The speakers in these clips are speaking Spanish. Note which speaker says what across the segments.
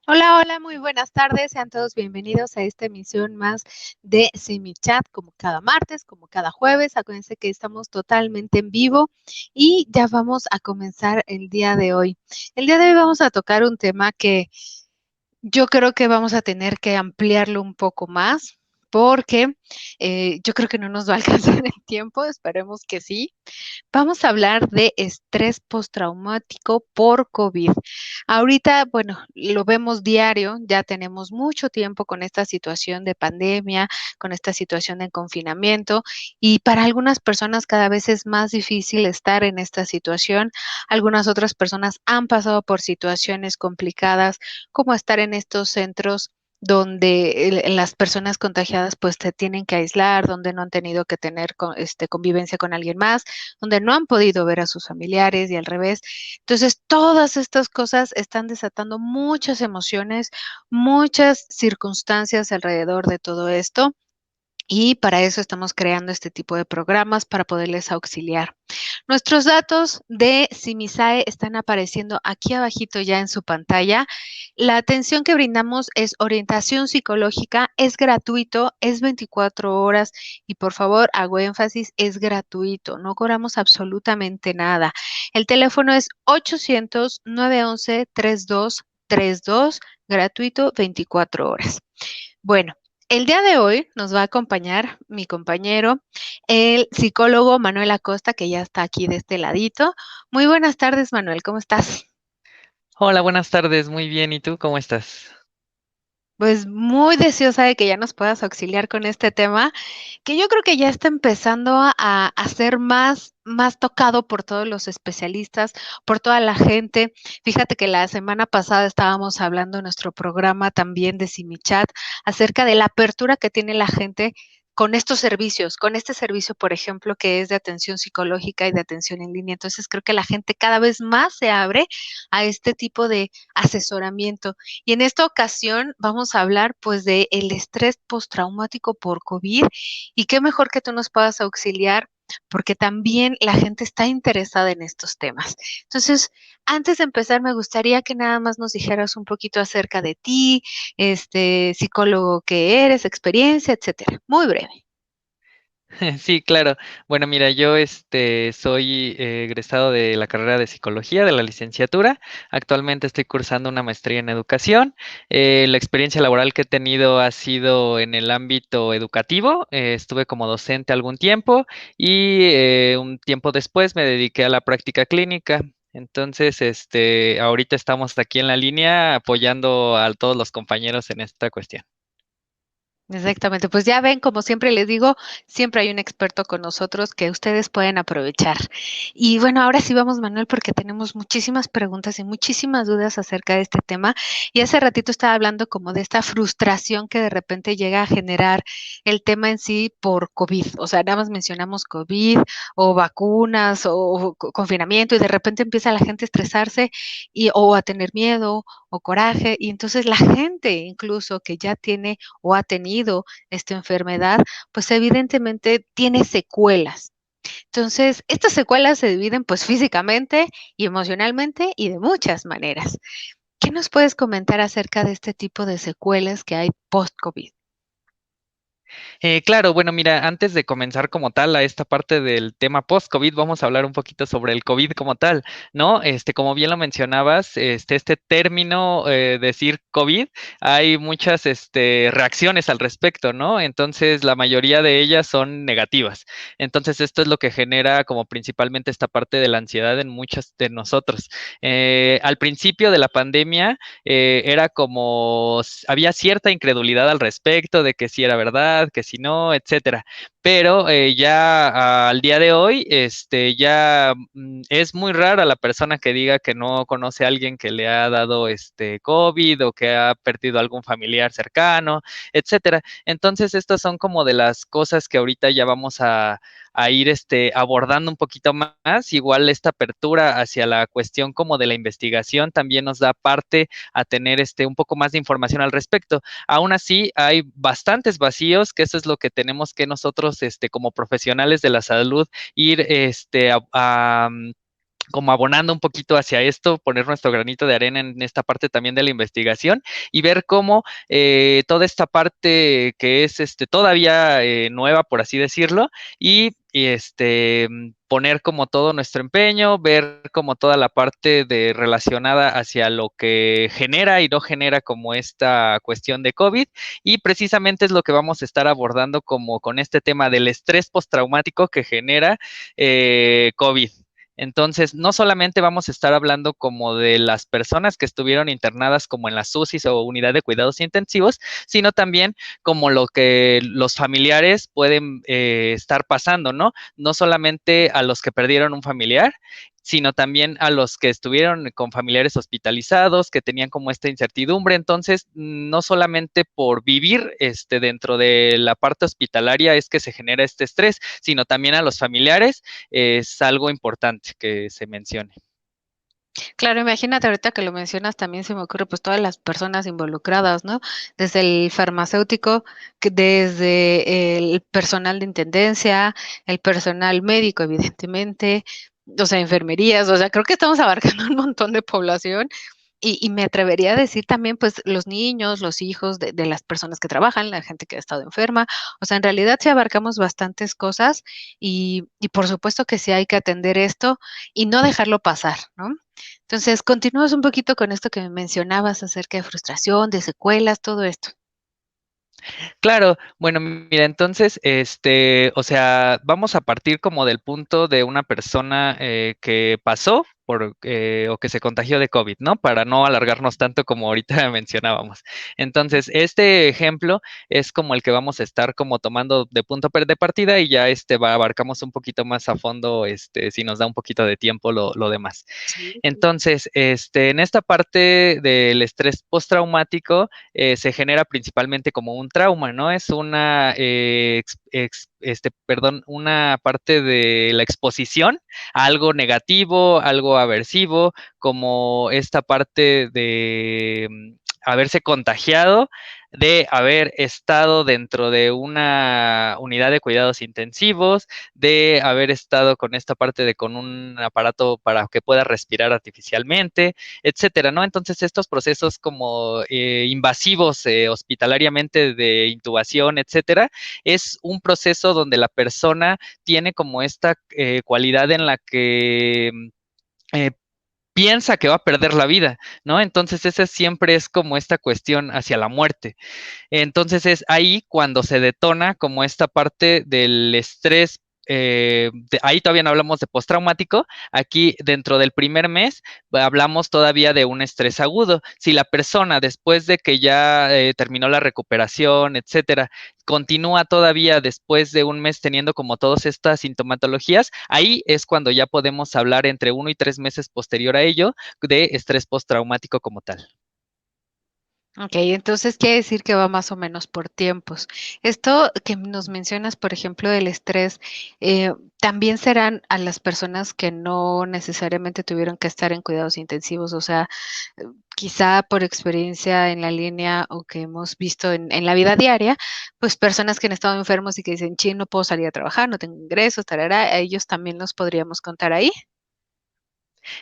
Speaker 1: Hola, hola, muy buenas tardes. Sean todos bienvenidos a esta emisión más de Semichat, como cada martes, como cada jueves. Acuérdense que estamos totalmente en vivo y ya vamos a comenzar el día de hoy. El día de hoy vamos a tocar un tema que yo creo que vamos a tener que ampliarlo un poco más porque yo creo que no nos va a alcanzar el tiempo, esperemos que sí. Vamos a hablar de estrés postraumático por COVID. Ahorita, bueno, lo vemos diario, ya tenemos mucho tiempo con esta situación de pandemia, con esta situación de confinamiento y para algunas personas cada vez es más difícil estar en esta situación. Algunas otras personas han pasado por situaciones complicadas como estar en estos centros donde las personas contagiadas pues se tienen que aislar, donde no han tenido que tener convivencia con alguien más, donde no han podido ver a sus familiares y al revés. Entonces, todas estas cosas están desatando muchas emociones, muchas circunstancias alrededor de todo esto. Y para eso estamos creando este tipo de programas para poderles auxiliar. Nuestros datos de Simisae están apareciendo aquí abajito ya en su pantalla. La atención que brindamos es orientación psicológica, es gratuito, es 24 horas y por favor hago énfasis, es gratuito, no cobramos absolutamente nada. El teléfono es 800-911-3232, gratuito 24 horas. Bueno, el día de hoy nos va a acompañar mi compañero, el psicólogo Manuel Acosta, que ya está aquí de este ladito. Muy buenas tardes, Manuel, ¿cómo estás?
Speaker 2: Hola, buenas tardes, muy bien, ¿y tú cómo estás?
Speaker 1: Pues muy deseosa de que ya nos puedas auxiliar con este tema, que yo creo que ya está empezando a ser más tocado por todos los especialistas, por toda la gente. Fíjate que la semana pasada estábamos hablando en nuestro programa también de Simichat acerca de la apertura que tiene la gente con estos servicios, con este servicio, por ejemplo, que es de atención psicológica y de atención en línea. Entonces, creo que la gente cada vez más se abre a este tipo de asesoramiento. Y en esta ocasión vamos a hablar pues de el estrés postraumático por COVID y qué mejor que tú nos puedas auxiliar porque también la gente está interesada en estos temas. Entonces, antes de empezar, me gustaría que nada más nos dijeras un poquito acerca de ti, este psicólogo que eres, experiencia, etcétera. Muy breve.
Speaker 2: Sí, claro. Bueno, mira, yo soy egresado de la carrera de psicología, de la licenciatura. Actualmente estoy cursando una maestría en educación. La experiencia laboral que he tenido ha sido en el ámbito educativo. Estuve como docente algún tiempo y un tiempo después me dediqué a la práctica clínica. Entonces, ahorita estamos aquí en la línea apoyando a todos los compañeros en esta cuestión.
Speaker 1: Exactamente, pues ya ven, como siempre les digo, siempre hay un experto con nosotros que ustedes pueden aprovechar. Y bueno, ahora sí vamos, Manuel, porque tenemos muchísimas preguntas y muchísimas dudas acerca de este tema. Y hace ratito estaba hablando como de esta frustración que de repente llega a generar el tema en sí por COVID. O sea, nada más mencionamos COVID o vacunas o confinamiento y de repente empieza la gente a estresarse o a tener miedo o coraje. Y entonces la gente incluso que ya tiene o ha tenido esta enfermedad, pues evidentemente tiene secuelas. Entonces, estas secuelas se dividen pues físicamente y emocionalmente y de muchas maneras. ¿Qué nos puedes comentar acerca de este tipo de secuelas que hay post-COVID?
Speaker 2: Claro, bueno, mira, antes de comenzar como tal a esta parte del tema post-COVID, vamos a hablar un poquito sobre el COVID como tal, ¿no? Como bien lo mencionabas, este término, decir COVID, hay muchas, reacciones al respecto, ¿no? Entonces, la mayoría de ellas son negativas. Entonces, esto es lo que genera como principalmente esta parte de la ansiedad en muchos de nosotros. Al principio de la pandemia, era como, había cierta incredulidad al respecto de que si era verdad, que si no, etcétera. Pero ya al día de hoy, ya es muy rara la persona que diga que no conoce a alguien que le ha dado COVID o que ha perdido algún familiar cercano, etcétera. Entonces, estas son como de las cosas que ahorita ya vamos a ir abordando un poquito más. Igual esta apertura hacia la cuestión como de la investigación también nos da parte a tener un poco más de información al respecto. Aún así, hay bastantes vacíos, que eso es lo que tenemos que nosotros, como profesionales de la salud, ir como abonando un poquito hacia esto, poner nuestro granito de arena en esta parte también de la investigación y ver cómo toda esta parte que es todavía nueva, por así decirlo, poner como todo nuestro empeño, ver como toda la parte de relacionada hacia lo que genera y no genera como esta cuestión de COVID, y precisamente es lo que vamos a estar abordando como con este tema del estrés postraumático que genera COVID. Entonces, no solamente vamos a estar hablando como de las personas que estuvieron internadas como en las UCIs o unidad de cuidados intensivos, sino también como lo que los familiares pueden estar pasando, ¿no? No solamente a los que perdieron un familiar, sino también a los que estuvieron con familiares hospitalizados, que tenían como esta incertidumbre. Entonces, no solamente por vivir dentro de la parte hospitalaria es que se genera este estrés, sino también a los familiares es algo importante que se mencione.
Speaker 1: Claro, imagínate ahorita que lo mencionas, también se me ocurre pues todas las personas involucradas, ¿no? Desde el farmacéutico, desde el personal de intendencia, el personal médico, evidentemente, o sea, enfermerías, o sea, creo que estamos abarcando un montón de población y me atrevería a decir también, pues, los niños, los hijos de las personas que trabajan, la gente que ha estado enferma. O sea, en realidad sí abarcamos bastantes cosas y por supuesto que sí hay que atender esto y no dejarlo pasar, ¿no? Entonces, continuamos un poquito con esto que me mencionabas acerca de frustración, de secuelas, todo esto.
Speaker 2: Claro, bueno, mira, entonces, o sea, vamos a partir como del punto de una persona que pasó o que se contagió de COVID, ¿no? Para no alargarnos tanto como ahorita mencionábamos. Entonces, este ejemplo es como el que vamos a estar como tomando de punto de partida y ya abarcamos un poquito más a fondo, si nos da un poquito de tiempo lo demás.
Speaker 1: Sí.
Speaker 2: Entonces, en esta parte del estrés postraumático se genera principalmente como un trauma, ¿no? Es una, perdón, una parte de la exposición a algo negativo, algo aversivo, como esta parte de haberse contagiado, de haber estado dentro de una unidad de cuidados intensivos, de haber estado con esta parte de con un aparato para que pueda respirar artificialmente, etcétera, ¿no? Entonces estos procesos como invasivos hospitalariamente de intubación, etcétera, es un proceso donde la persona tiene como esta cualidad en la que eh, piensa que va a perder la vida, ¿no? Entonces esa siempre es como esta cuestión hacia la muerte. Entonces es ahí cuando se detona como esta parte del estrés. Ahí todavía no hablamos de postraumático, aquí dentro del primer mes hablamos todavía de un estrés agudo. Si la persona después de que ya terminó la recuperación, etcétera, continúa todavía después de un mes teniendo como todas estas sintomatologías, ahí es cuando ya podemos hablar entre 1 y 3 meses posterior a ello de estrés postraumático como tal.
Speaker 1: Ok, entonces quiere decir que va más o menos por tiempos. Esto que nos mencionas, por ejemplo, del estrés, también serán a las personas que no necesariamente tuvieron que estar en cuidados intensivos, o sea, quizá por experiencia en la línea o que hemos visto en la vida diaria, pues personas que han estado enfermos y que dicen, chin, no puedo salir a trabajar, no tengo ingresos, tarara, a ellos también los podríamos contar ahí.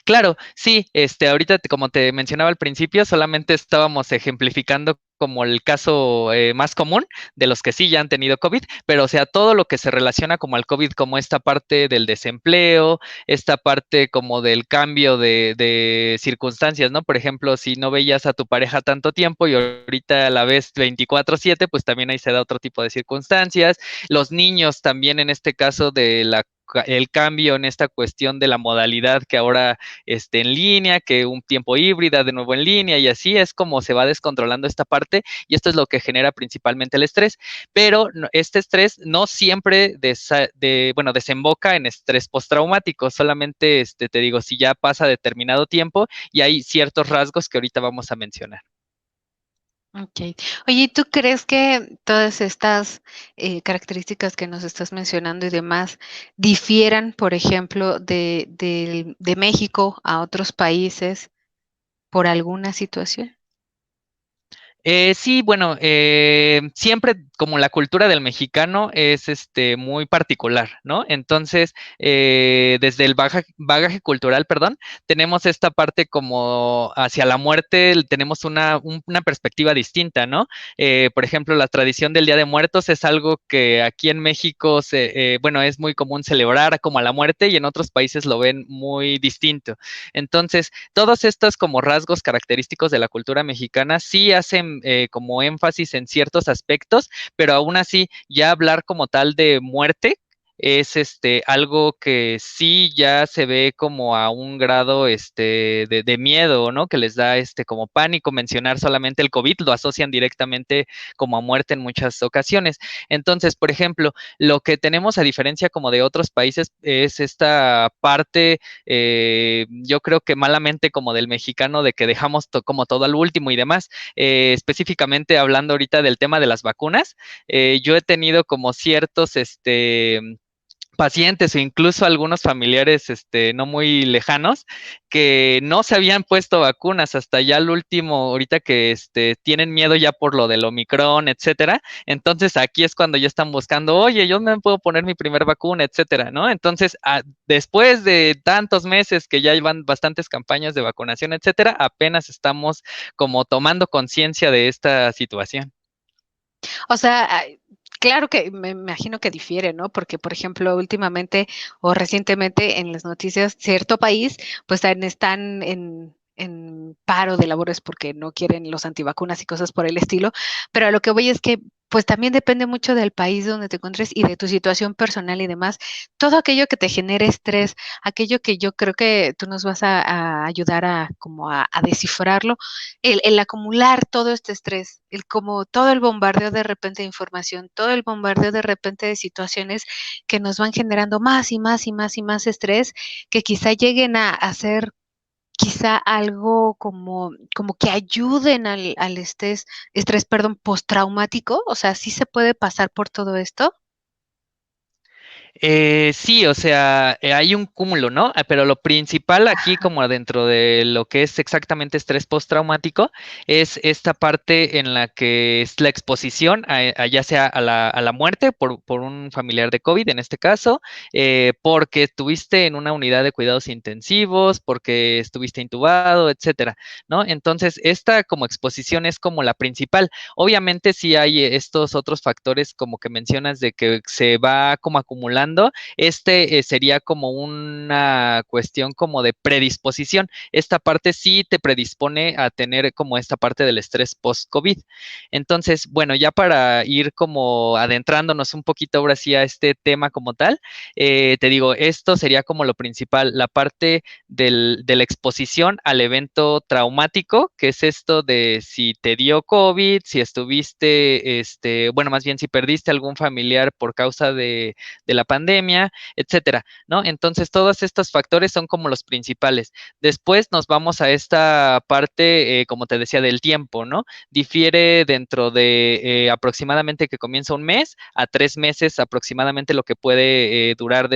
Speaker 2: Claro, sí, ahorita como te mencionaba al principio, solamente estábamos ejemplificando como el caso más común de los que sí ya han tenido COVID, pero o sea, todo lo que se relaciona como al COVID, como esta parte del desempleo, esta parte como del cambio de circunstancias, ¿no? Por ejemplo, si no veías a tu pareja tanto tiempo y ahorita la ves 24/7, pues también ahí se da otro tipo de circunstancias. Los niños también en este caso de el cambio en esta cuestión de la modalidad que ahora esté en línea, que un tiempo híbrida, de nuevo en línea, y así es como se va descontrolando esta parte, y esto es lo que genera principalmente el estrés, pero este estrés no siempre bueno, desemboca en estrés postraumático, solamente te digo, si ya pasa determinado tiempo y hay ciertos rasgos que ahorita vamos a mencionar.
Speaker 1: Ok. Oye, ¿y tú crees que todas estas características que nos estás mencionando y demás difieran, por ejemplo, de México a otros países por alguna situación?
Speaker 2: Sí, bueno, siempre como la cultura del mexicano es muy particular, ¿no? Entonces, desde el bagaje cultural, perdón, tenemos esta parte como hacia la muerte, tenemos una perspectiva distinta, ¿no? Por ejemplo, la tradición del Día de Muertos es algo que aquí en México bueno, es muy común celebrar como a la muerte y en otros países lo ven muy distinto. Entonces, todos estos como rasgos característicos de la cultura mexicana sí hacen como énfasis en ciertos aspectos, pero aún así ya hablar como tal de muerte es algo que sí ya se ve como a un grado de miedo, ¿no? Que les da como pánico. Mencionar solamente el COVID lo asocian directamente como a muerte en muchas ocasiones. Entonces, por ejemplo, lo que tenemos a diferencia como de otros países es esta parte, yo creo que malamente como del mexicano, de que dejamos como todo al último y demás. Específicamente hablando ahorita del tema de las vacunas, yo he tenido como ciertos, pacientes o incluso algunos familiares no muy lejanos que no se habían puesto vacunas hasta ya el último, ahorita que tienen miedo ya por lo del Omicron, etcétera. Entonces aquí es cuando ya están buscando, oye, yo me puedo poner mi primer vacuna, etcétera, ¿no? Entonces, después de tantos meses que ya llevan bastantes campañas de vacunación, etcétera, apenas estamos como tomando conciencia de esta situación.
Speaker 1: O sea, claro que me imagino que difiere, ¿no? Porque, por ejemplo, últimamente o recientemente en las noticias, cierto país, pues están en paro de labores porque no quieren los antivacunas y cosas por el estilo. Pero a lo que voy es que, pues también depende mucho del país donde te encuentres y de tu situación personal y demás. Todo aquello que te genere estrés, aquello que yo creo que tú nos vas a ayudar a como a descifrarlo, el acumular todo este estrés, el como todo el bombardeo de repente de información, todo el bombardeo de repente de situaciones que nos van generando más y más y más y más estrés, que quizá lleguen a hacer quizá algo como que ayuden al estrés, perdón, postraumático, o sea, ¿sí se puede pasar por todo esto?
Speaker 2: Sí, o sea, hay un cúmulo, ¿no? Pero lo principal aquí, como dentro de lo que es exactamente estrés postraumático, es esta parte en la que es la exposición, ya sea a la muerte por un familiar de COVID, en este caso, porque estuviste en una unidad de cuidados intensivos, porque estuviste intubado, etcétera, ¿no? Entonces, esta como exposición es como la principal. Obviamente, sí hay estos otros factores, como que mencionas, de que se va como acumulando. Sería como una cuestión como de predisposición. Esta parte sí te predispone a tener como esta parte del estrés post-COVID. Entonces, bueno, ya para ir como adentrándonos un poquito ahora sí a este tema como tal, te digo, esto sería como lo principal, la parte de la exposición al evento traumático, que es esto de si te dio COVID, si estuviste, bueno, más bien si perdiste algún familiar por causa de la pandemia, etcétera, ¿no? Entonces, todos estos factores son como los principales. Después nos vamos a esta parte, como te decía, del tiempo, ¿no? Difiere dentro de aproximadamente que comienza un mes a 3 meses aproximadamente lo que puede durar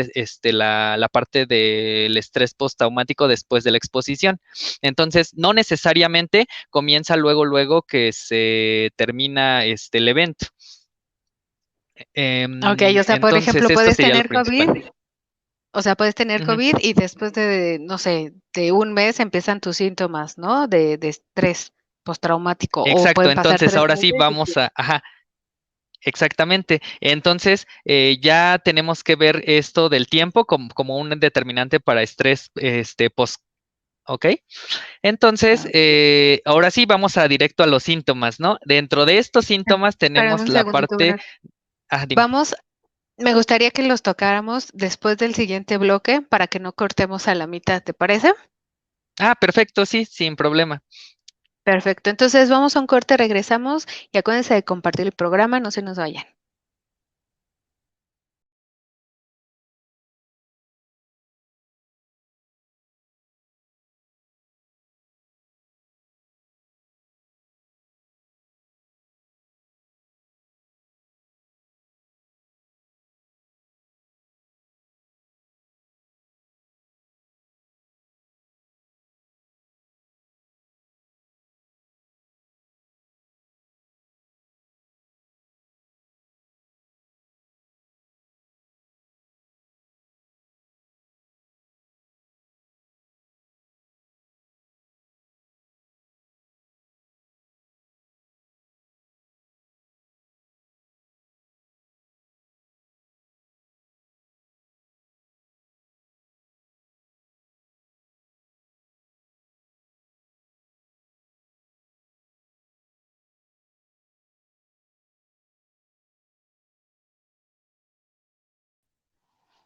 Speaker 2: la parte del estrés postraumático después de la exposición. Entonces, no necesariamente comienza luego que se termina el evento.
Speaker 1: Ok, o sea, por
Speaker 2: Entonces,
Speaker 1: ejemplo,
Speaker 2: esto
Speaker 1: puedes
Speaker 2: sería lo
Speaker 1: tener
Speaker 2: principal.
Speaker 1: COVID, o sea, puedes tener
Speaker 2: Ujú.
Speaker 1: COVID y después de, no sé, de un mes empiezan tus síntomas, ¿no? De estrés postraumático o
Speaker 2: Exacto,
Speaker 1: pueden pasar
Speaker 2: entonces
Speaker 1: tres
Speaker 2: ahora sí
Speaker 1: meses.
Speaker 2: vamos ajá, exactamente. Entonces, ya tenemos que ver esto del tiempo como un determinante para estrés, post, ¿ok? Entonces,
Speaker 1: Ah,
Speaker 2: ahora sí vamos a directo a los síntomas, ¿no? Dentro de estos síntomas
Speaker 1: espérame
Speaker 2: tenemos
Speaker 1: un
Speaker 2: la
Speaker 1: segundito,
Speaker 2: parte,
Speaker 1: Bernardo.
Speaker 2: dime.
Speaker 1: Vamos, me gustaría que los tocáramos después del siguiente bloque para que no cortemos a la mitad, ¿te parece?
Speaker 2: Ah, perfecto, sí, sin problema.
Speaker 1: Perfecto. Entonces vamos a un corte, regresamos y acuérdense de compartir el programa, no se nos vayan.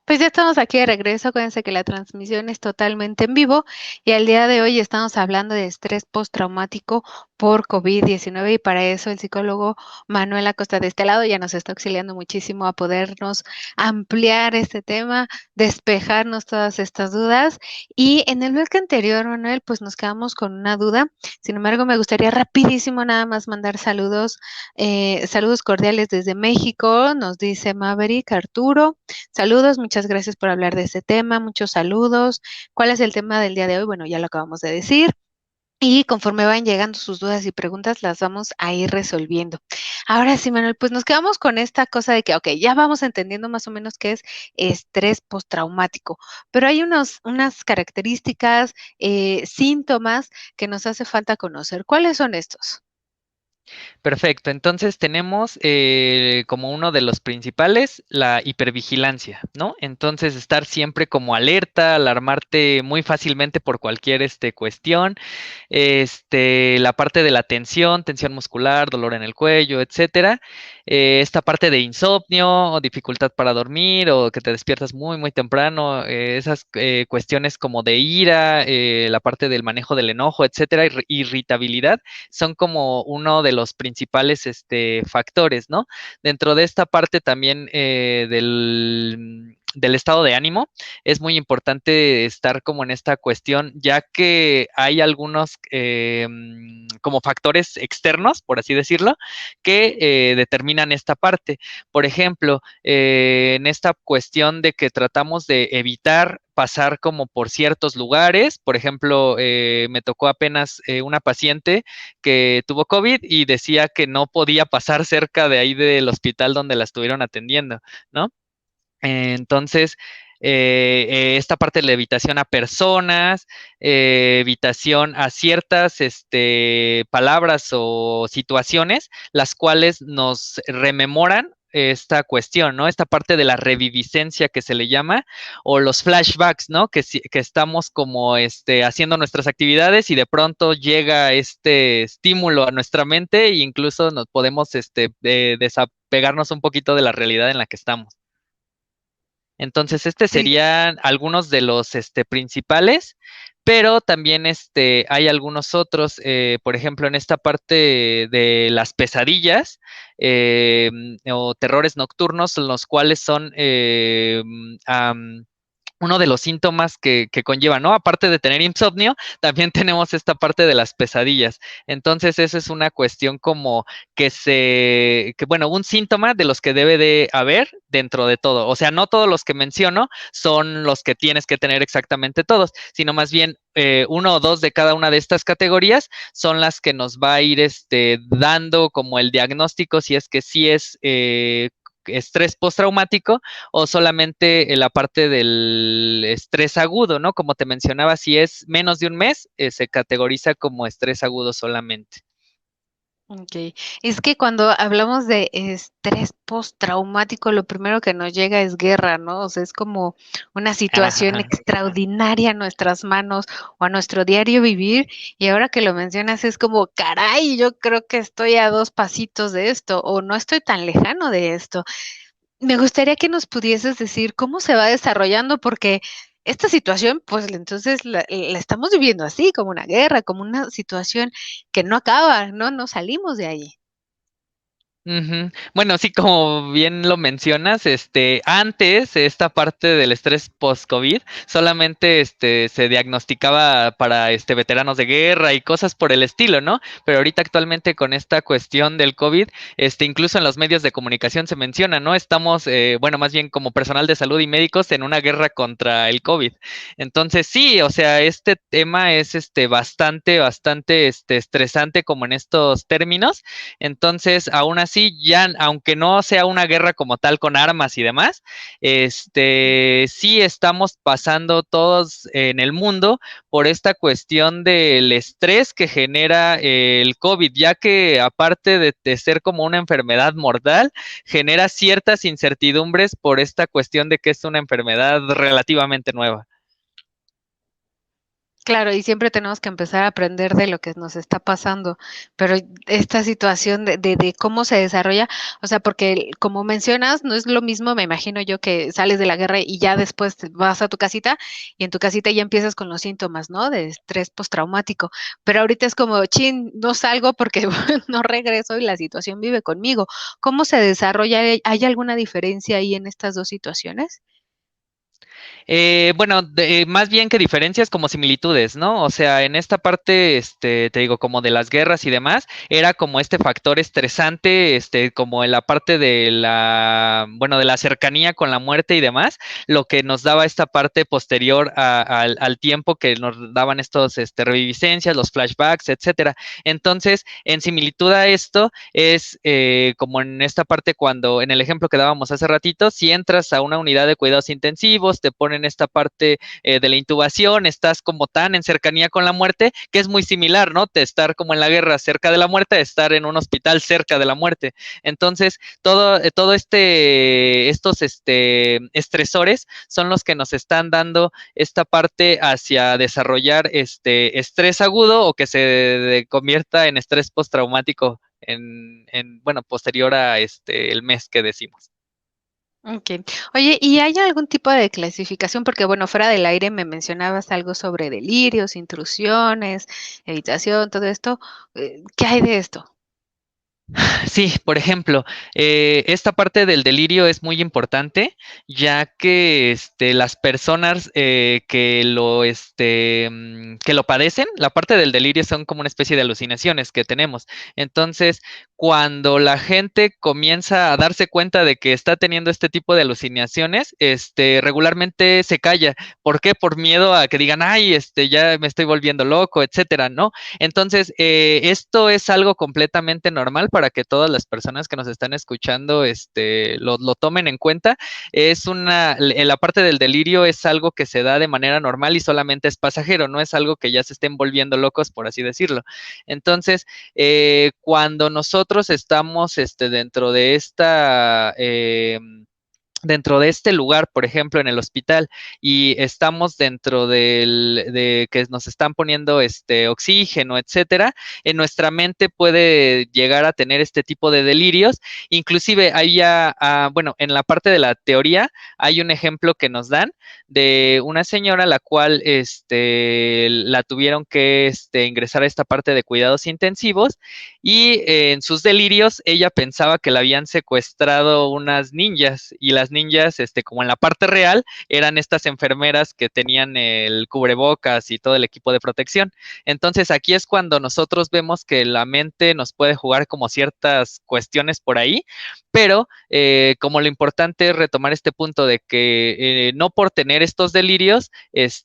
Speaker 1: Pues ya estamos aquí de regreso. Acuérdense que la transmisión es totalmente en vivo y al día de hoy estamos hablando de estrés postraumático por COVID-19 y para eso el psicólogo Manuel Acosta de este lado ya nos está auxiliando muchísimo a podernos ampliar este tema, despejarnos todas estas dudas. Y en el bloque anterior, Manuel, pues nos quedamos con una duda. Sin embargo, me gustaría rapidísimo nada más mandar saludos, saludos cordiales desde México, nos dice Maverick Arturo. Saludos, muchas gracias por hablar de este tema, muchos saludos. ¿Cuál es el tema del día de hoy? Bueno, ya lo acabamos de decir. Y conforme van llegando sus dudas y preguntas, las vamos a ir resolviendo. Ahora sí, Manuel, pues nos quedamos con esta cosa de que, ok, ya vamos entendiendo más o menos qué es estrés postraumático, pero hay unas características, síntomas que nos hace falta conocer. ¿Cuáles son estos?
Speaker 2: Perfecto, entonces tenemos como uno de los principales la hipervigilancia, ¿no? Entonces estar siempre como alerta, alarmarte muy fácilmente por cualquier cuestión, la parte de la tensión, tensión muscular, dolor en el cuello, etcétera. Esta parte de insomnio o dificultad para dormir o que te despiertas muy, muy temprano, esas cuestiones como de ira, la parte del manejo del enojo, etcétera, irritabilidad, son como uno de los principales factores, ¿no? Dentro de esta parte también del estado de ánimo, es muy importante estar como en esta cuestión, ya que hay algunos como factores externos, por así decirlo, que determinan esta parte. Por ejemplo, en esta cuestión de que tratamos de evitar pasar como por ciertos lugares. Por ejemplo, me tocó apenas una paciente que tuvo COVID y decía que no podía pasar cerca de ahí del hospital donde la estuvieron atendiendo, ¿no? Entonces, esta parte de la evitación a personas, evitación a ciertas palabras o situaciones, las cuales nos rememoran esta cuestión, ¿no? Esta parte de la reviviscencia que se le llama, o los flashbacks, ¿no? Que estamos como haciendo nuestras actividades y de pronto llega este estímulo a nuestra mente e incluso nos podemos desapegarnos un poquito de la realidad en la que estamos. Entonces,
Speaker 1: Sí.
Speaker 2: serían algunos de los principales, pero también hay algunos otros, por ejemplo, en esta parte de las pesadillas o terrores nocturnos, los cuales son uno de los síntomas que conlleva, ¿no? Aparte de tener insomnio, también tenemos esta parte de las pesadillas. Entonces, eso es una cuestión como bueno, un síntoma de los que debe de haber dentro de todo. O sea, no todos los que menciono son los que tienes que tener exactamente todos, sino más bien uno o dos de cada una de estas categorías son las que nos va a ir dando como el diagnóstico si es que sí es estrés postraumático o solamente la parte del estrés agudo, ¿no? Como te mencionaba, si es menos de un mes, se categoriza como estrés agudo solamente.
Speaker 1: Ok, es que cuando hablamos de estrés postraumático, lo primero que nos llega es guerra, ¿no? O sea, es como una situación
Speaker 2: Ajá.
Speaker 1: extraordinaria a nuestras manos o a nuestro diario vivir. Y ahora que lo mencionas, es como, caray, yo creo que estoy a dos pasitos de esto o no estoy tan lejano de esto. Me gustaría que nos pudieses decir cómo se va desarrollando, porque esta situación, pues entonces la estamos viviendo así, como una guerra, como una situación que no acaba, ¿no? No salimos de ahí.
Speaker 2: Ujú. Bueno, sí, como bien lo mencionas, antes esta parte del estrés post-COVID solamente se diagnosticaba para veteranos de guerra y cosas por el estilo, ¿no? Pero ahorita actualmente con esta cuestión del COVID, incluso en los medios de comunicación se menciona, ¿no? Estamos, bueno, más bien como personal de salud y médicos en una guerra contra el COVID. Entonces, sí, o sea, este tema es bastante estresante como en estos términos. Entonces, aún así, ya, aunque no sea una guerra como tal con armas y demás, sí estamos pasando todos en el mundo por esta cuestión del estrés que genera el COVID, ya que aparte de ser como una enfermedad mortal, genera ciertas incertidumbres por esta cuestión de que es una enfermedad relativamente nueva.
Speaker 1: Claro, y siempre tenemos que empezar a aprender de lo que nos está pasando, pero esta situación de cómo se desarrolla, o sea, porque como mencionas, no es lo mismo, me imagino yo, que sales de la guerra y ya después vas a tu casita y en tu casita ya empiezas con los síntomas, ¿no? De estrés postraumático, pero ahorita es como, chin, no salgo porque no regreso y la situación vive conmigo. ¿Cómo se desarrolla? ¿Hay alguna diferencia ahí en estas dos situaciones?
Speaker 2: Bueno, más bien que diferencias como similitudes, ¿no? O sea, en esta parte, te digo, como de las guerras y demás, era como este factor estresante, como en la parte de bueno, de la cercanía con la muerte y demás, lo que nos daba esta parte posterior al tiempo que nos daban estos, reviviscencias, los flashbacks, etcétera. Entonces, en similitud a esto, es como en esta parte cuando, en el ejemplo que dábamos hace ratito, si entras a una unidad de cuidados intensivos, te ponen esta parte de la intubación, estás como tan en cercanía con la muerte, que es muy similar, ¿no? De estar como en la guerra cerca de la muerte, de estar en un hospital cerca de la muerte. Entonces, todo estos estresores son los que nos están dando esta parte hacia desarrollar este estrés agudo o que se convierta en estrés postraumático bueno, posterior a el mes que decimos.
Speaker 1: Okay. Oye, ¿y hay algún tipo de clasificación? Porque, bueno, fuera del aire me mencionabas algo sobre delirios, intrusiones, evitación, todo esto. ¿Qué hay de esto?
Speaker 2: Sí, por ejemplo, esta parte del delirio es muy importante, ya que las personas que lo padecen, la parte del delirio son como una especie de alucinaciones que tenemos. Entonces, cuando la gente comienza a darse cuenta de que está teniendo este tipo de alucinaciones, regularmente se calla. ¿Por qué? Por miedo a que digan, ay, ya me estoy volviendo loco, etcétera, ¿no? Entonces, esto es algo completamente normal para que todas las personas que nos están escuchando lo tomen en cuenta. La parte del delirio es algo que se da de manera normal y solamente es pasajero, no es algo que ya se estén volviendo locos, por así decirlo. Entonces, cuando nosotros estamos dentro de este lugar, por ejemplo, en el hospital, y estamos dentro de que nos están poniendo oxígeno, etcétera, en nuestra mente puede llegar a tener este tipo de delirios. Inclusive hay ya, bueno, en la parte de la teoría hay un ejemplo que nos dan de una señora la cual la tuvieron que ingresar a esta parte de cuidados intensivos y en sus delirios ella pensaba que la habían secuestrado unas ninjas y las ninjas, como en la parte real, eran estas enfermeras que tenían el cubrebocas y todo el equipo de protección. Entonces aquí es cuando nosotros vemos que la mente nos puede jugar como ciertas cuestiones por ahí, pero como lo importante es retomar este punto de que no por tener estos delirios,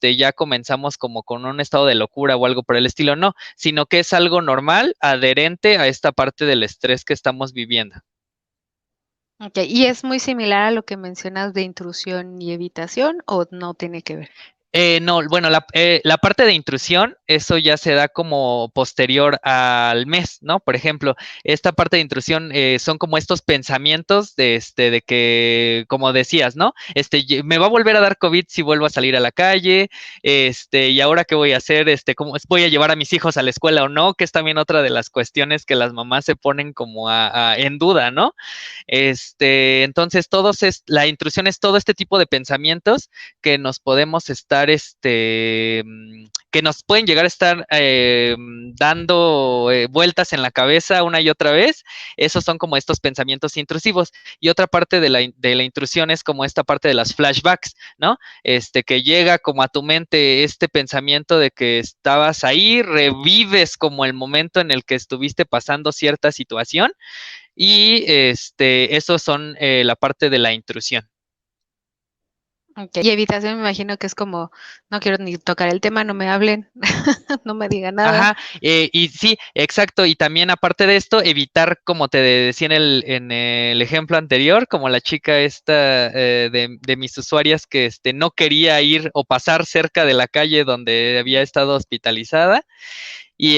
Speaker 2: ya comenzamos como con un estado de locura o algo por el estilo, no, sino que es algo normal, adherente a esta parte del estrés que estamos viviendo.
Speaker 1: Okay. ¿Y es muy similar a lo que mencionas de intrusión y evitación o no tiene que ver?
Speaker 2: No, bueno, la parte de intrusión, eso ya se da como posterior al mes, ¿no? Por ejemplo, esta parte de intrusión son como estos pensamientos de que, como decías, ¿no? Me va a volver a dar COVID si vuelvo a salir a la calle, y ahora qué voy a hacer, cómo voy a llevar a mis hijos a la escuela o no, que es también otra de las cuestiones que las mamás se ponen como en duda, ¿no? Entonces, la intrusión es todo este tipo de pensamientos que nos podemos estar, que nos pueden llegar a estar dando vueltas en la cabeza una y otra vez. Esos son como estos pensamientos intrusivos. Y otra parte de la intrusión es como esta parte de las flashbacks, ¿no? Que llega como a tu mente este pensamiento de que estabas ahí, revives como el momento en el que estuviste pasando cierta situación y esos son la parte de la intrusión.
Speaker 1: Okay. Y evitación me imagino que es como, no quiero ni tocar el tema, no me hablen, no me digan nada.
Speaker 2: Ajá, y sí, exacto, y también aparte de esto, evitar, como te decía en el ejemplo anterior, como la chica esta de mis usuarias que no quería ir o pasar cerca de la calle donde había estado hospitalizada. y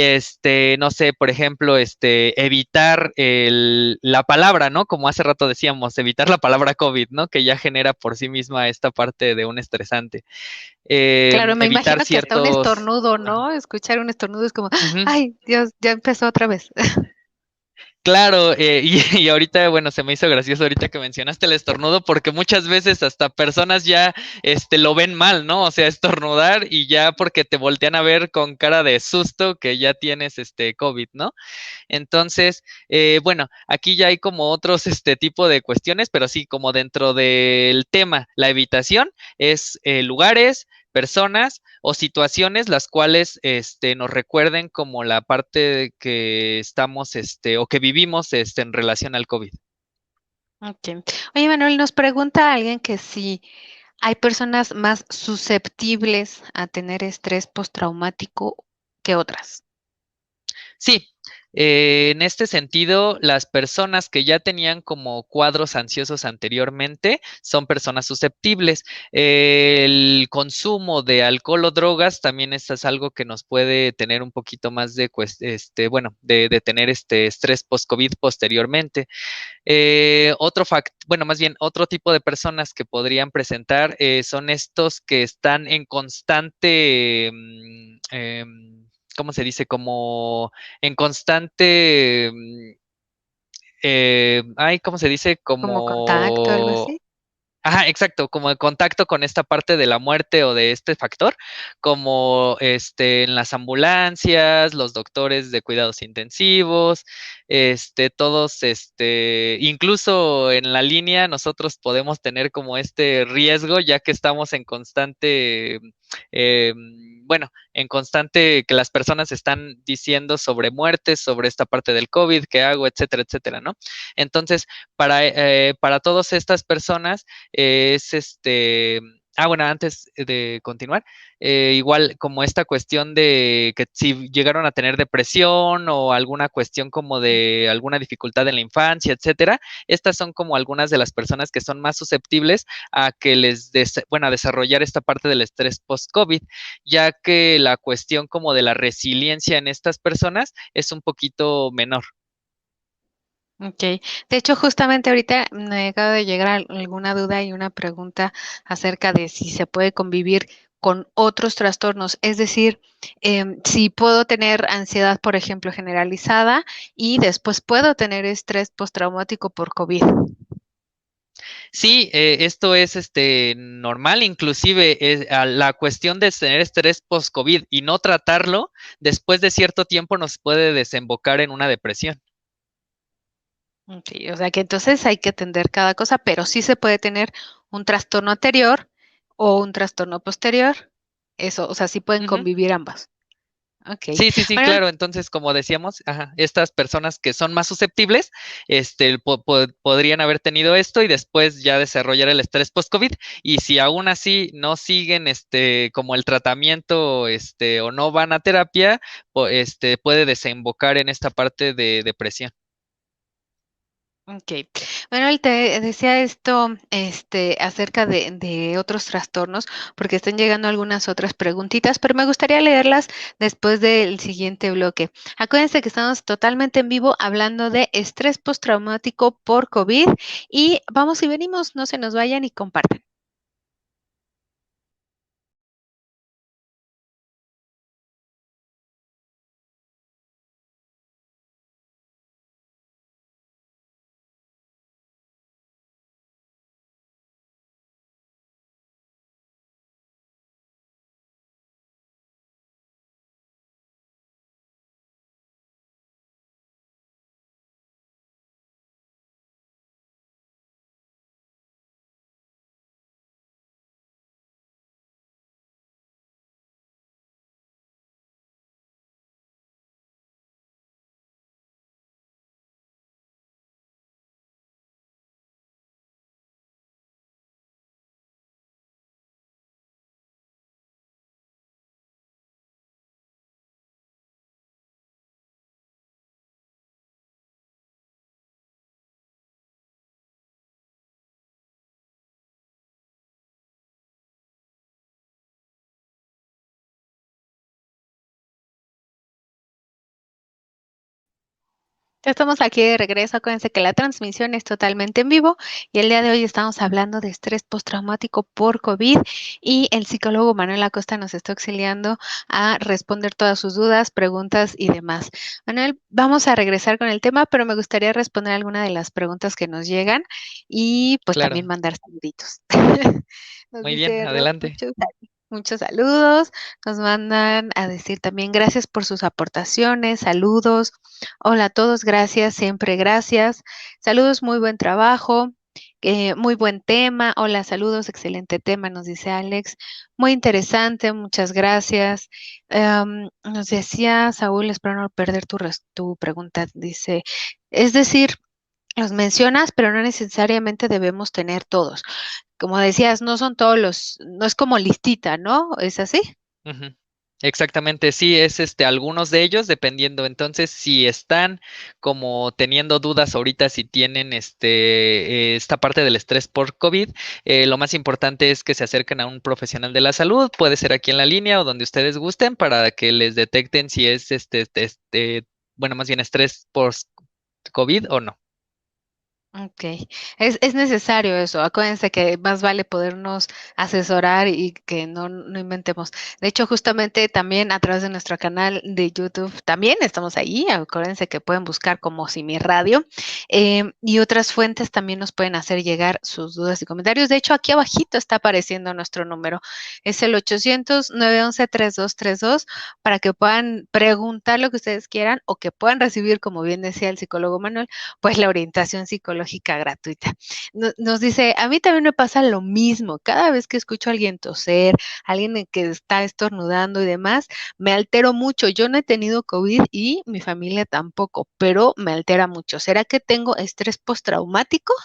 Speaker 2: no sé, por ejemplo, evitar la palabra, ¿no? Como hace rato decíamos, evitar la palabra COVID, ¿no? Que ya genera por sí misma esta parte de un estresante.
Speaker 1: Claro, me
Speaker 2: Evitar
Speaker 1: imagino que hasta un
Speaker 2: ciertos...
Speaker 1: estornudo,
Speaker 2: Ajá.
Speaker 1: ¿no? Escuchar un estornudo es como,
Speaker 2: Ujú.
Speaker 1: ay, Dios, ya empezó otra vez.
Speaker 2: Claro, y ahorita, bueno, se me hizo gracioso ahorita que mencionaste el estornudo, porque muchas veces hasta personas ya, lo ven mal, ¿no? O sea, estornudar y ya porque te voltean a ver con cara de susto que ya tienes, COVID, ¿no? Entonces, bueno, aquí ya hay como otros, tipo de cuestiones, pero sí, como dentro del tema, la evitación es lugares, personas o situaciones las cuales, nos recuerden como la parte que estamos, o que vivimos, en relación al COVID.
Speaker 1: Ok. Oye, Manuel, nos pregunta alguien que si hay personas más susceptibles a tener estrés postraumático que otras.
Speaker 2: Sí, en este sentido, las personas que ya tenían como cuadros ansiosos anteriormente son personas susceptibles. El consumo de alcohol o drogas también es algo que nos puede tener un poquito más de, bueno, de tener este estrés post-COVID posteriormente. Bueno, más bien otro tipo de personas que podrían presentar son estos que están en constante, ¿cómo se dice? Como en constante, ay, ¿cómo se dice?
Speaker 1: Como contacto, algo
Speaker 2: Como
Speaker 1: así.
Speaker 2: ajá, exacto, como el contacto con esta parte de la muerte o de este factor, como en las ambulancias, los doctores de cuidados intensivos, todos, incluso en la línea nosotros podemos tener como este riesgo, ya que estamos en constante, bueno, en constante que las personas están diciendo sobre muertes, sobre esta parte del COVID, qué hago, etcétera, etcétera, ¿no? Entonces, para todas estas personas, es bueno, antes de continuar, igual como esta cuestión de que si llegaron a tener depresión o alguna cuestión como de alguna dificultad en la infancia, etcétera, estas son como algunas de las personas que son más susceptibles a que bueno, a desarrollar esta parte del estrés post-COVID, ya que la cuestión como de la resiliencia en estas personas es un poquito menor.
Speaker 1: Ok. De hecho, justamente ahorita me acaba de llegar alguna duda y una pregunta acerca de si se puede convivir con otros trastornos. Es decir, si puedo tener ansiedad, por ejemplo, generalizada y después puedo tener estrés postraumático por COVID.
Speaker 2: Sí, esto es normal, inclusive la cuestión de tener estrés post-COVID y no tratarlo, después de cierto tiempo nos puede desembocar en una depresión.
Speaker 1: Ok, o sea que entonces hay que atender cada cosa, pero sí se puede tener un trastorno anterior o un trastorno posterior. Eso, o sea, sí pueden
Speaker 2: Ujú.
Speaker 1: convivir ambas. Ok.
Speaker 2: Sí, sí, sí,
Speaker 1: Bueno,
Speaker 2: claro. Entonces, como decíamos, ajá, estas personas que son más susceptibles, podrían haber tenido esto y después ya desarrollar el estrés post-COVID. Y si aún así no siguen, como el tratamiento, o no van a terapia, puede desembocar en esta parte de depresión.
Speaker 1: ok. Bueno, él te decía esto, acerca de otros trastornos, porque están llegando algunas otras preguntitas, pero me gustaría leerlas después del siguiente bloque. Acuérdense que estamos totalmente en vivo hablando de estrés postraumático por COVID y vamos y venimos, no se nos vayan y compartan. Ya estamos aquí de regreso. Acuérdense que la transmisión es totalmente en vivo y el día de hoy estamos hablando de estrés postraumático por COVID y el psicólogo Manuel Acosta nos está auxiliando a responder todas sus dudas, preguntas y demás. Manuel, vamos a regresar con el tema, pero me gustaría responder alguna de las preguntas que nos llegan y pues también
Speaker 2: Claro,
Speaker 1: mandar saluditos. Nos
Speaker 2: muy bien,
Speaker 1: dice Ros,
Speaker 2: adelante.
Speaker 1: muchos saludos. Nos mandan a decir también gracias por sus aportaciones, saludos. Hola a todos, gracias, siempre gracias. Saludos, muy buen trabajo, muy buen tema. Hola, saludos, excelente tema, nos dice Alex. Muy interesante, muchas gracias. Nos decía Saúl, espero no perder tu pregunta, dice, es decir, los mencionas, pero no necesariamente debemos tener todos. Como decías, no son todos no es como listita, ¿no? ¿Es así?
Speaker 2: Ujú. Exactamente, sí, es algunos de ellos, dependiendo. Entonces, si están como teniendo dudas ahorita, si tienen esta parte del estrés por COVID, lo más importante es que se acerquen a un profesional de la salud, puede ser aquí en la línea o donde ustedes gusten, para que les detecten si es bueno, más bien estrés por COVID o no.
Speaker 1: Ok, es necesario eso. Acuérdense que más vale podernos asesorar y que no inventemos. De hecho, justamente también a través de nuestro canal de YouTube también estamos ahí. Acuérdense que pueden buscar como Simi Radio y otras fuentes también nos pueden hacer llegar sus dudas y comentarios. De hecho, aquí abajito está apareciendo nuestro número. Es el 800-911-3232 para que puedan preguntar lo que ustedes quieran o que puedan recibir, como bien decía el psicólogo Manuel, pues la orientación psicológica gratuita. Nos dice, a mí también me pasa lo mismo, cada vez que escucho a alguien toser, alguien que está estornudando y demás, me altero mucho. Yo no he tenido COVID y mi familia tampoco, pero me altera mucho. ¿Será que tengo estrés postraumático?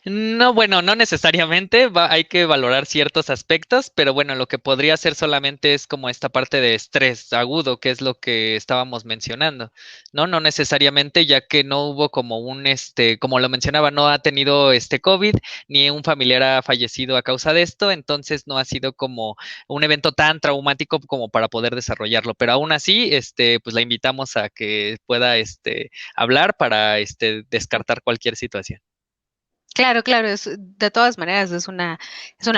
Speaker 2: No, bueno, no necesariamente, hay que valorar ciertos aspectos, pero bueno, lo que podría ser solamente es como esta parte de estrés agudo, que es lo que estábamos mencionando, ¿no? No necesariamente, ya que no hubo como como lo mencionaba, no ha tenido COVID, ni un familiar ha fallecido a causa de esto, entonces no ha sido como un evento tan traumático como para poder desarrollarlo, pero aún así, pues la invitamos a que pueda, hablar para, descartar cualquier situación.
Speaker 1: Claro, claro, de todas maneras es una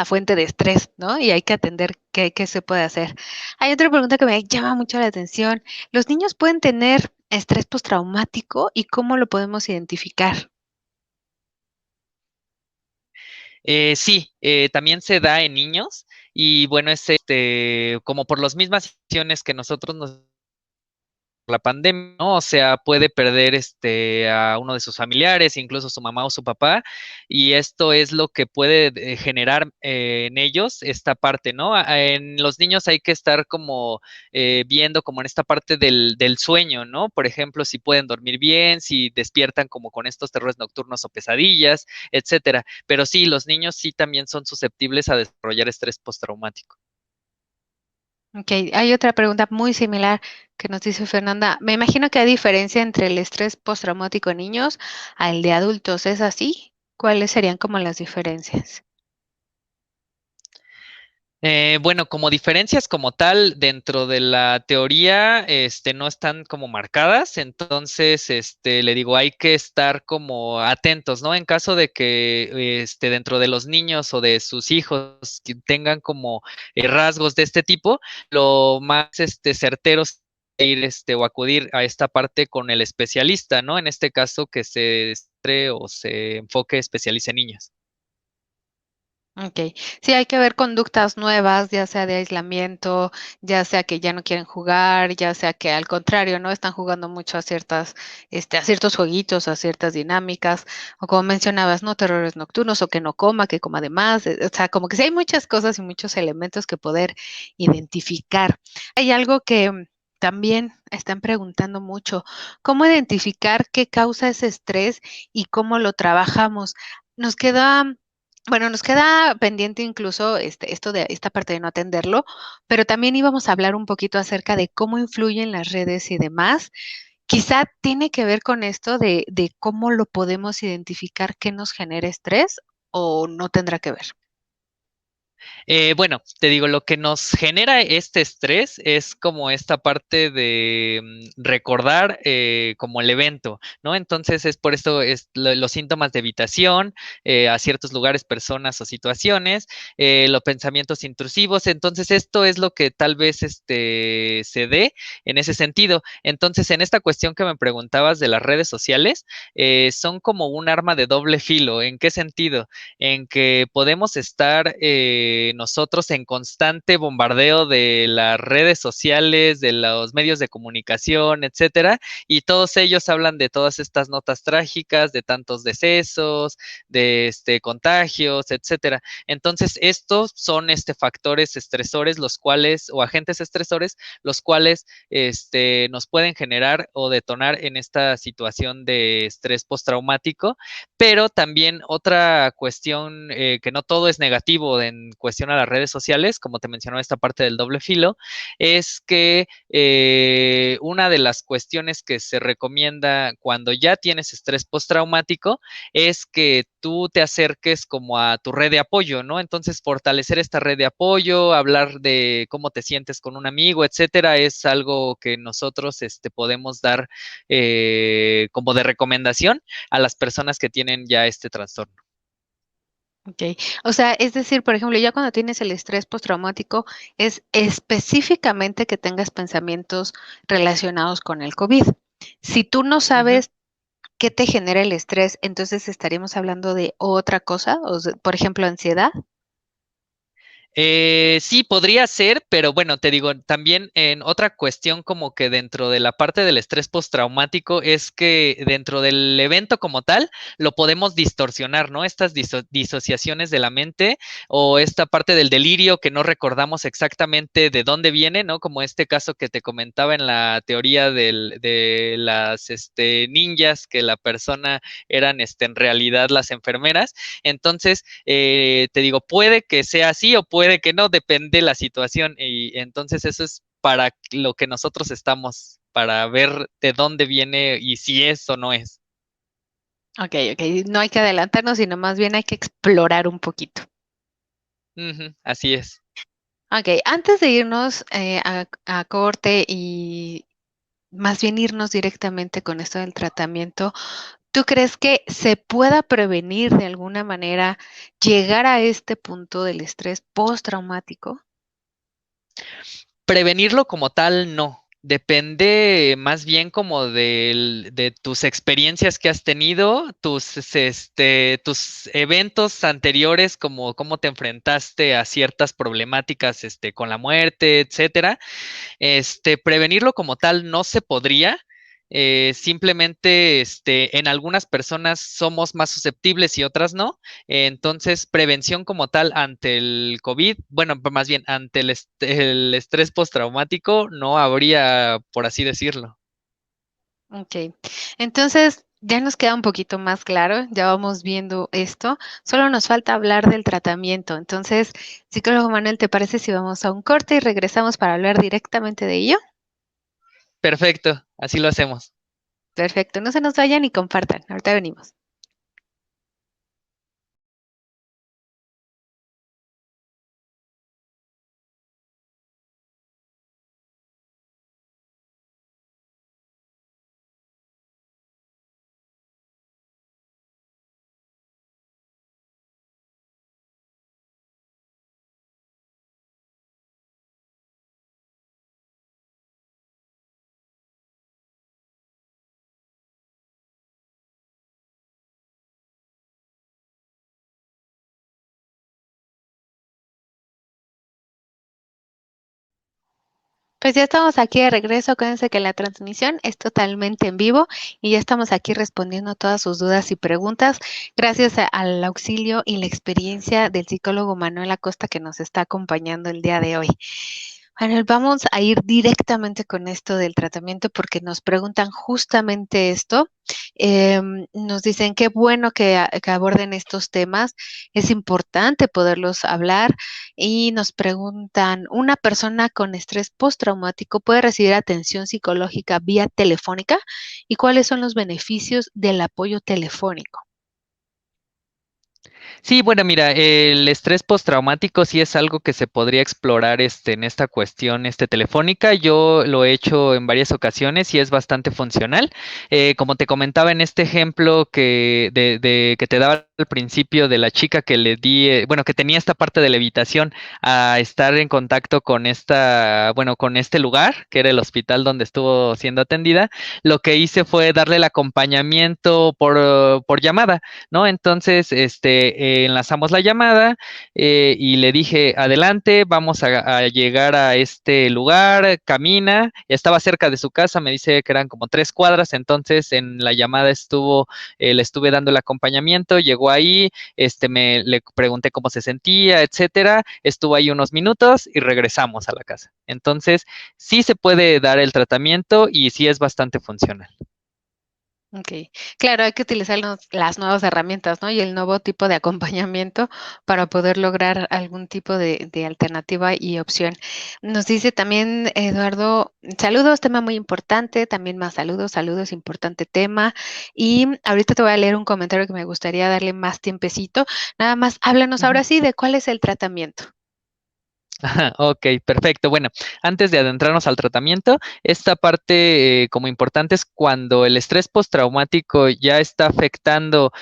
Speaker 1: fuente de estrés, ¿no? Y hay que atender qué se puede hacer. Hay otra pregunta que me llama mucho la atención. ¿Los niños pueden tener estrés postraumático y cómo lo podemos identificar?
Speaker 2: Sí, también se da en niños y bueno, es como por las mismas situaciones que nosotros nos la pandemia, ¿no? O sea, puede perder a uno de sus familiares, incluso su mamá o su papá, y esto es lo que puede generar en ellos esta parte, ¿no? En los niños hay que estar como viendo como en esta parte del sueño, ¿no? Por ejemplo, si pueden dormir bien, si despiertan como con estos terrores nocturnos o pesadillas, etcétera. Pero sí, los niños sí también son susceptibles a desarrollar estrés postraumático.
Speaker 1: Ok, hay otra pregunta muy similar que nos dice Fernanda. Me imagino que hay diferencia entre el estrés postraumático en niños al de adultos, ¿es así? ¿Cuáles serían como las diferencias?
Speaker 2: Bueno, como diferencias como tal dentro de la teoría, no están como marcadas, entonces, le digo, hay que estar como atentos, ¿no? En caso de que, dentro de los niños o de sus hijos que tengan como rasgos de este tipo, lo más, certero es ir, o acudir a esta parte con el especialista, ¿no? En este caso, que se o se enfoque, especialice en niños.
Speaker 1: Ok, sí, hay que ver conductas nuevas, ya sea de aislamiento, ya sea que ya no quieren jugar, ya sea que al contrario, no están jugando mucho a a ciertos jueguitos, a ciertas dinámicas, o como mencionabas, no terrores nocturnos, o que coma de más, o sea, como que sí hay muchas cosas y muchos elementos que poder identificar. Hay algo que también están preguntando mucho, ¿cómo identificar qué causa ese estrés y cómo lo trabajamos? Nos queda bueno, nos queda pendiente incluso esto de esta parte de no atenderlo, pero también íbamos a hablar un poquito acerca de cómo influyen las redes y demás. Quizá tiene que ver con esto de cómo lo podemos identificar que nos genera estrés o no tendrá que ver.
Speaker 2: Bueno, te digo, lo que nos genera este estrés es como esta parte de recordar como el evento, ¿no? Entonces es por esto los síntomas de evitación a ciertos lugares, personas o situaciones, los pensamientos intrusivos. Entonces esto es lo que tal vez se dé en ese sentido. Entonces, en esta cuestión que me preguntabas de las redes sociales, son como un arma de doble filo. ¿En qué sentido? En que podemos estar nosotros en constante bombardeo de las redes sociales, de los medios de comunicación, etcétera, y todos ellos hablan de todas estas notas trágicas, de tantos decesos, de contagios, etcétera. Entonces, estos son factores estresores, los cuales, o agentes estresores, los cuales nos pueden generar o detonar en esta situación de estrés postraumático, pero también otra cuestión, que no todo es negativo en cuestión a las redes sociales, como te mencionaba esta parte del doble filo, es que una de las cuestiones que se recomienda cuando ya tienes estrés postraumático es que tú te acerques como a tu red de apoyo, ¿no? Entonces, fortalecer esta red de apoyo, hablar de cómo te sientes con un amigo, etcétera, es algo que nosotros podemos dar como de recomendación a las personas que tienen ya este trastorno.
Speaker 1: Ok, o sea, es decir, por ejemplo, ya cuando tienes el estrés postraumático, es específicamente que tengas pensamientos relacionados con el COVID. Si tú no
Speaker 2: Ujú.
Speaker 1: sabes qué te genera el estrés, entonces estaríamos hablando de otra cosa, por ejemplo, ansiedad.
Speaker 2: Sí, podría ser, pero bueno, te digo, también en otra cuestión como que dentro de la parte del estrés postraumático es que dentro del evento como tal lo podemos distorsionar, ¿no? Estas disociaciones de la mente o esta parte del delirio que no recordamos exactamente de dónde viene, ¿no? Como este caso que te comentaba en la teoría de las ninjas, que la persona eran en realidad las enfermeras. Entonces, te digo, puede que sea así o puede que no, depende de la situación. Y entonces eso es para lo que nosotros estamos, para ver de dónde viene y si es o no es.
Speaker 1: Ok, ok, no hay que adelantarnos, sino más bien hay que explorar un poquito.
Speaker 2: Ujú, así es.
Speaker 1: Ok, antes de irnos a corte y más bien irnos directamente con esto del tratamiento, ¿tú crees que se pueda prevenir de alguna manera llegar a este punto del estrés postraumático?
Speaker 2: Prevenirlo como tal, no. Depende más bien como de tus experiencias que has tenido, tus eventos anteriores, como cómo te enfrentaste a ciertas problemáticas, con la muerte, etcétera. Prevenirlo como tal no se podría. Simplemente, en algunas personas somos más susceptibles y otras no. Entonces, prevención como tal ante el COVID, bueno, más bien ante el estrés postraumático, no habría, por así decirlo.
Speaker 1: Ok, entonces ya nos queda un poquito más claro, ya vamos viendo esto, solo nos falta hablar del tratamiento. Entonces, psicólogo Manuel, ¿te parece si vamos a un corte y regresamos para hablar directamente de ello?
Speaker 2: Perfecto, así lo hacemos.
Speaker 1: Perfecto, no se nos vayan y compartan, ahorita venimos. Pues ya estamos aquí de regreso. Acuérdense que la transmisión es totalmente en vivo y ya estamos aquí respondiendo a todas sus dudas y preguntas gracias al auxilio y la experiencia del psicólogo Manuel Acosta que nos está acompañando el día de hoy. Manuel, vamos a ir directamente con esto del tratamiento porque nos preguntan justamente esto. Nos dicen qué bueno que aborden estos temas. Es importante poderlos hablar y nos preguntan, ¿una persona con estrés postraumático puede recibir atención psicológica vía telefónica? ¿Y cuáles son los beneficios del apoyo telefónico?
Speaker 2: Sí, bueno, mira, el estrés postraumático sí es algo que se podría explorar en esta cuestión telefónica. Yo lo he hecho en varias ocasiones y es bastante funcional. Como te comentaba en este ejemplo que te daba al principio de la chica que le di, bueno, que tenía esta parte de levitación a estar en contacto con bueno, con este lugar, que era el hospital donde estuvo siendo atendida, lo que hice fue darle el acompañamiento por llamada. ¿No? Entonces, enlazamos la llamada y le dije, adelante, vamos a llegar a este lugar, camina, estaba cerca de su casa, me dice que eran como 3 cuadras, entonces en la llamada le estuve dando el acompañamiento, llegó ahí, le pregunté cómo se sentía, etcétera, estuvo ahí unos minutos y regresamos a la casa. Entonces, sí se puede dar el tratamiento y sí es bastante funcional.
Speaker 1: Okey. Claro, hay que utilizar las nuevas herramientas, ¿no? Y el nuevo tipo de acompañamiento para poder lograr algún tipo de alternativa y opción. Nos dice también Eduardo: "Saludos, tema muy importante", también más saludos, saludos, importante tema. Y ahorita te voy a leer un comentario que me gustaría darle más tiempecito. Nada más háblanos
Speaker 2: Ujú.
Speaker 1: ahora sí de cuál es el tratamiento.
Speaker 2: Ajá, ok, perfecto. Bueno, antes de adentrarnos al tratamiento, esta parte como importante es cuando el estrés postraumático ya está afectando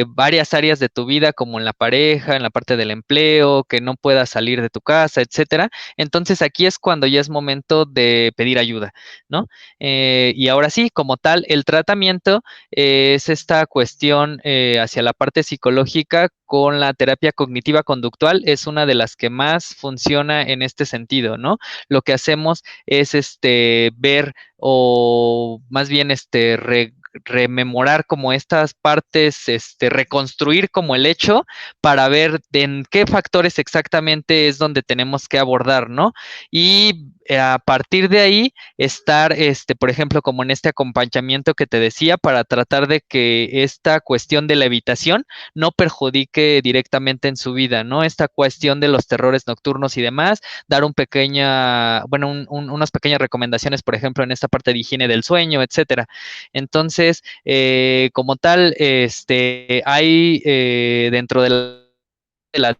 Speaker 2: varias áreas de tu vida, como en la pareja, en la parte del empleo, que no puedas salir de tu casa, etcétera. Entonces aquí es cuando ya es momento de pedir ayuda, ¿no? Y ahora sí, como tal, el tratamiento es esta cuestión hacia la parte psicológica con la terapia cognitiva conductual, es una de las que más funciona en este sentido, ¿no? Lo que hacemos es ver o más bien rememorar como estas partes, reconstruir como el hecho para ver en qué factores exactamente es donde tenemos que abordar, ¿no? Y a partir de ahí estar, por ejemplo, como en este acompañamiento que te decía, para tratar de que esta cuestión de la evitación no perjudique directamente en su vida, ¿no? Esta cuestión de los terrores nocturnos y demás, dar bueno, unas pequeñas recomendaciones, por ejemplo, en esta parte de higiene del sueño, etcétera. Entonces, como tal, hay dentro de la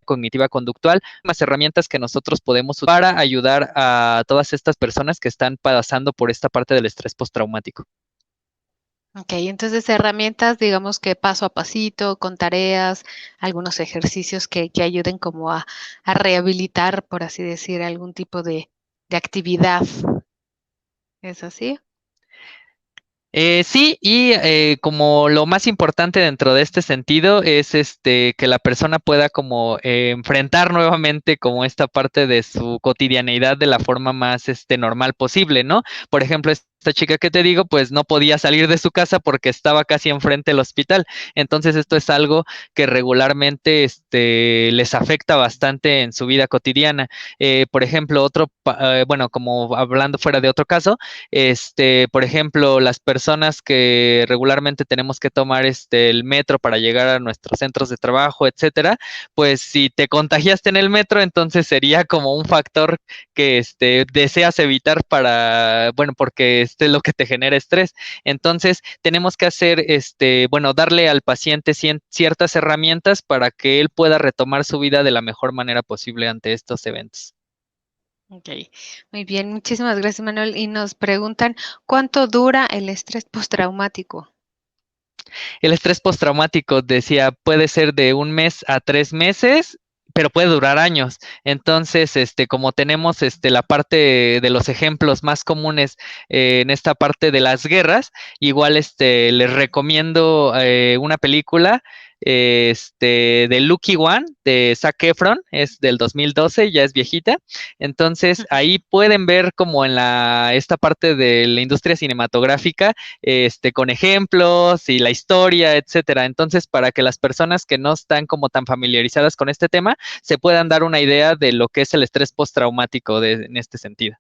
Speaker 2: cognitiva conductual, más herramientas que nosotros podemos usar para ayudar a todas estas personas que están pasando por esta parte del estrés postraumático.
Speaker 1: Okey, entonces herramientas, digamos que paso a pasito, con tareas, algunos ejercicios que ayuden como a rehabilitar, por así decir, algún tipo de actividad, ¿es así?
Speaker 2: Sí, y como lo más importante dentro de este sentido es que la persona pueda como enfrentar nuevamente como esta parte de su cotidianeidad de la forma más normal posible, ¿no? Por ejemplo, esta chica que te digo, pues no podía salir de su casa porque estaba casi enfrente del hospital. Entonces, esto es algo que regularmente les afecta bastante en su vida cotidiana. Por ejemplo, bueno, como hablando fuera de otro caso, por ejemplo, las personas que regularmente tenemos que tomar el metro para llegar a nuestros centros de trabajo, etcétera, pues si te contagiaste en el metro, entonces sería como un factor que deseas evitar bueno, porque es lo que te genera estrés. Entonces, tenemos que hacer bueno, darle al paciente ciertas herramientas para que él pueda retomar su vida de la mejor manera posible ante estos eventos.
Speaker 1: Okey, muy bien, muchísimas gracias, Manuel. Y nos preguntan, ¿cuánto dura el estrés postraumático?
Speaker 2: El estrés postraumático, decía, puede ser de 1 mes a 3 meses, pero puede durar años. Entonces, como tenemos la parte de los ejemplos más comunes en esta parte de las guerras, igual les recomiendo una película de Lucky One de Zac Efron, es del 2012, ya es viejita. Entonces,
Speaker 1: Ujú.
Speaker 2: ahí pueden ver como en esta parte de la industria cinematográfica con ejemplos y la historia, etcétera. Entonces, para que las personas que no están como tan familiarizadas con este tema se puedan dar una idea de lo que es el estrés postraumático en este sentido.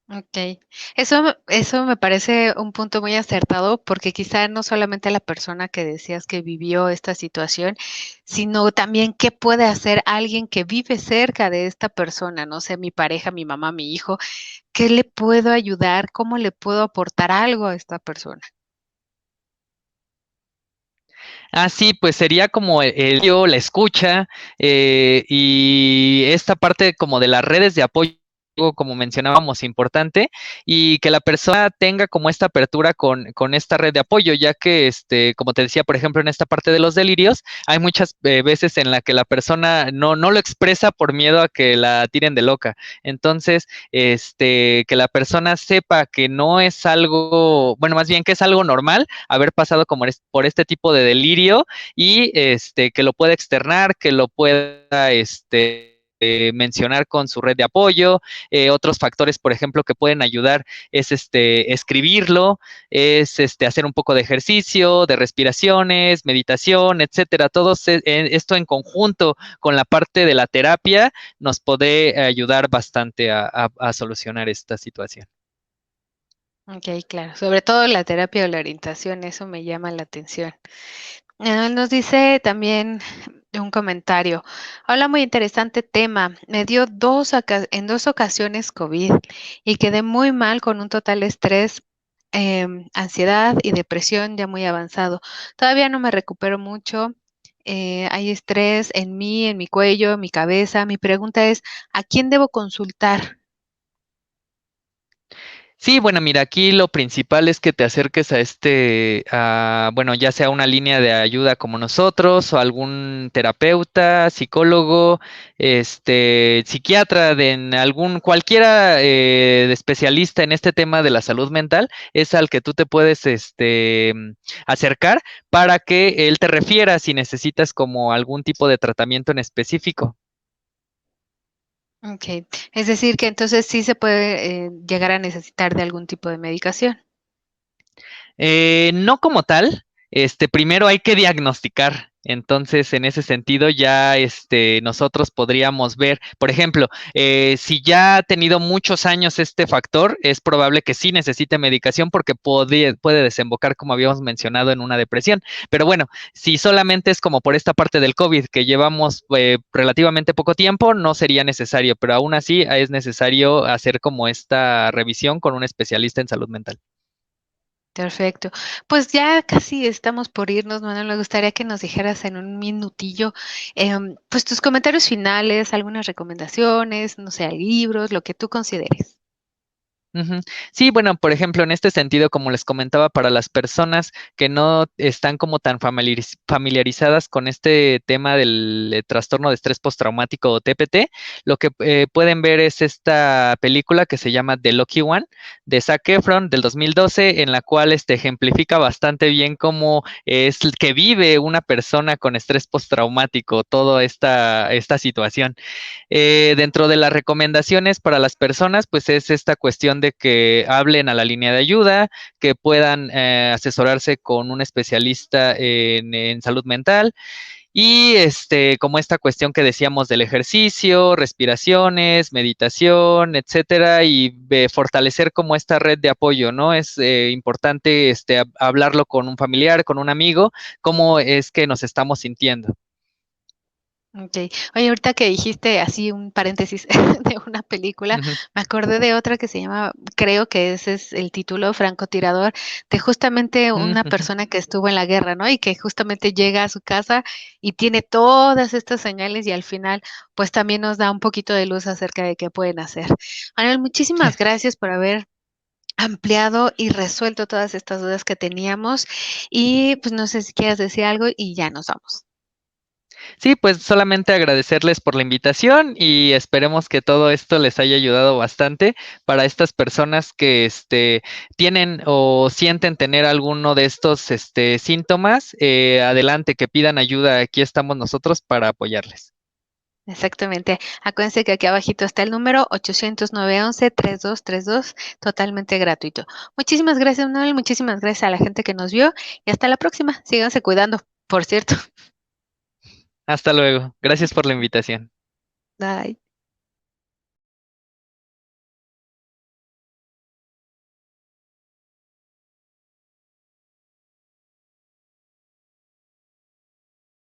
Speaker 1: Okey. Eso me parece un punto muy acertado, porque quizá no solamente la persona que decías que vivió esta situación, sino también qué puede hacer alguien que vive cerca de esta persona, no sé, mi pareja, mi mamá, mi hijo, ¿qué le puedo ayudar? ¿Cómo le puedo aportar algo a esta persona?
Speaker 2: Sí, pues sería como la escucha y esta parte como de las redes de apoyo, como mencionábamos, importante, y que la persona tenga como esta apertura con esta red de apoyo, ya que, como te decía, por ejemplo, en esta parte de los delirios, hay muchas veces en la que la persona no lo expresa por miedo a que la tiren de loca. Entonces, que la persona sepa que no es algo, bueno, más bien que es algo normal haber pasado como por este tipo de delirio y que lo pueda externar, que lo pueda mencionar con su red de apoyo. Otros factores, por ejemplo, que pueden ayudar es escribirlo, es hacer un poco de ejercicio, de respiraciones, meditación, etcétera. Todo esto en conjunto con la parte de la terapia nos puede ayudar bastante a solucionar esta situación.
Speaker 1: Ok, claro. Sobre todo la terapia o la orientación, eso me llama la atención. Nos dice también un comentario. Hola, muy interesante tema. Me dio en 2 ocasiones COVID y quedé muy mal con un total estrés, ansiedad y depresión ya muy avanzado. Todavía no me recupero mucho. Hay estrés en mí, en mi cuello, en mi cabeza. Mi pregunta es, ¿a quién debo consultar?
Speaker 2: Sí, bueno, mira, aquí lo principal es que te acerques bueno, ya sea una línea de ayuda como nosotros o algún terapeuta, psicólogo, psiquiatra, en cualquiera de especialista en este tema de la salud mental, es al que tú te puedes, acercar para que él te refiera si necesitas como algún tipo de tratamiento en específico.
Speaker 1: Ok, es decir, que entonces sí se puede llegar a necesitar de algún tipo de medicación.
Speaker 2: No como tal, primero hay que diagnosticar. Entonces, en ese sentido, ya nosotros podríamos ver, por ejemplo, si ya ha tenido muchos años este factor, es probable que sí necesite medicación porque puede desembocar, como habíamos mencionado, en una depresión. Pero bueno, si solamente es como por esta parte del COVID, que llevamos relativamente poco tiempo, no sería necesario, pero aún así es necesario hacer como esta revisión con un especialista en salud mental.
Speaker 1: Perfecto. Pues ya casi estamos por irnos, Manuel. Me gustaría que nos dijeras en un minutillo, pues tus comentarios finales, algunas recomendaciones, no sé, libros, lo que tú consideres.
Speaker 2: Ujú. Sí, bueno, por ejemplo, en este sentido, como les comentaba, para las personas que no están como tan familiarizadas con este tema del trastorno de estrés postraumático o TPT, lo que pueden ver es esta película que se llama The Lucky One de Zac Efron del 2012, en la cual ejemplifica bastante bien cómo es que vive una persona con estrés postraumático, toda esta situación. Dentro de las recomendaciones para las personas, pues es esta cuestión de que hablen a la línea de ayuda, que puedan asesorarse con un especialista en salud mental y como esta cuestión que decíamos del ejercicio, respiraciones, meditación, etcétera, y fortalecer como esta red de apoyo, ¿no? Es importante hablarlo con un familiar, con un amigo, cómo es que nos estamos sintiendo.
Speaker 1: Ok. Oye, ahorita que dijiste así un paréntesis de una película,
Speaker 2: Ujú,
Speaker 1: me acordé de otra que se llama, creo que ese es el título, Francotirador, de justamente una
Speaker 2: ujú.
Speaker 1: persona que estuvo en la guerra, ¿no? Y que justamente llega a su casa y tiene todas estas señales y al final, pues también nos da un poquito de luz acerca de qué pueden hacer. Manuel, muchísimas gracias por haber ampliado y resuelto todas estas dudas que teníamos y pues no sé si quieras decir algo y ya nos vamos.
Speaker 2: Sí, pues solamente agradecerles por la invitación y esperemos que todo esto les haya ayudado bastante para estas personas que tienen o sienten tener alguno de estos síntomas. Adelante, que pidan ayuda. Aquí estamos nosotros para apoyarles.
Speaker 1: Exactamente. Acuérdense que aquí abajito está el número 800-911-3232, totalmente gratuito. Muchísimas gracias, Noel. Muchísimas gracias a la gente que nos vio y hasta la próxima. Síganse cuidando, por cierto.
Speaker 2: Hasta luego. Gracias por la invitación.
Speaker 1: Bye.